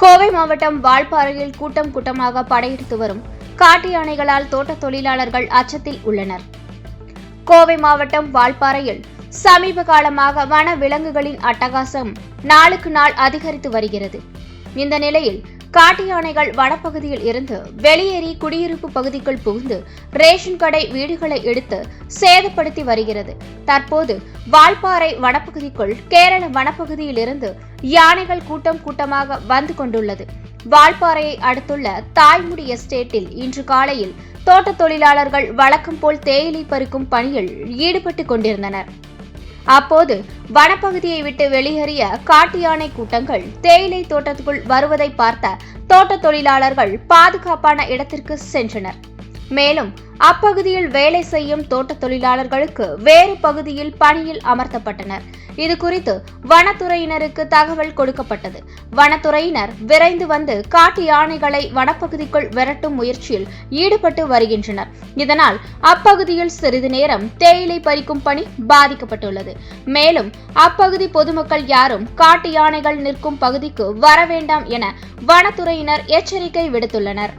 கோவை மாவட்டம் வால்பாறையில் கூட்டம் கூட்டமாக படையெடுத்து வரும் காட்டு யானைகளால் தோட்ட தொழிலாளர்கள் அச்சத்தில் உள்ளனர். கோவை மாவட்டம் வால்பாறையில் சமீப காலமாக வன விலங்குகளின் அட்டகாசம் நாளுக்கு நாள் அதிகரித்து வருகிறது. இந்த நிலையில் காட்டு யானைகள் வனப்பகுதியில் இருந்து வெளியேறி குடியிருப்பு பகுதிக்குள் புகுந்து ரேஷன் கடை வீடுகளை எடுத்து சேதப்படுத்தி வருகிறது. தற்போது வால்பாறை வனப்பகுதிக்குள் கேரள வனப்பகுதியில் இருந்து யானைகள் கூட்டம் கூட்டமாக வந்து கொண்டுள்ளது. வால்பாறையை அடுத்துள்ள தாய்முடி எஸ்டேட்டில் இன்று காலையில் தோட்ட தொழிலாளர்கள் வழக்கம் போல் தேயிலை பறிக்கும் பணியில் ஈடுபட்டு கொண்டிருந்தனர். அப்போது வனப்பகுதியை விட்டு வெளியேறிய காட்டு யானை கூட்டங்கள் தேயிலை தோட்டத்துக்குள் வருவதை பார்த்த தோட்ட தொழிலாளர்கள் பாதுகாப்பான இடத்திற்கு சென்றனர். மேலும் அப்பகுதியில் வேலை செய்யும் தோட்ட தொழிலாளர்களுக்கு வேறு பகுதியில் பணியில் அமர்த்தப்பட்டனர். இதுகுறித்து வனத்துறையினருக்கு தகவல் கொடுக்கப்பட்டது. வனத்துறையினர் விரைந்து வந்து காட்டு யானைகளை வனப்பகுதிக்குள் விரட்டும் முயற்சியில் ஈடுபட்டு வருகின்றனர். இதனால் அப்பகுதியில் சிறிது நேரம் தேயிலை பறிக்கும் பணி பாதிக்கப்பட்டுள்ளது. மேலும் அப்பகுதி பொதுமக்கள் யாரும் காட்டு யானைகள் நிற்கும் பகுதிக்கு வர வேண்டாம் என வனத்துறையினர் எச்சரிக்கை விடுத்துள்ளனர்.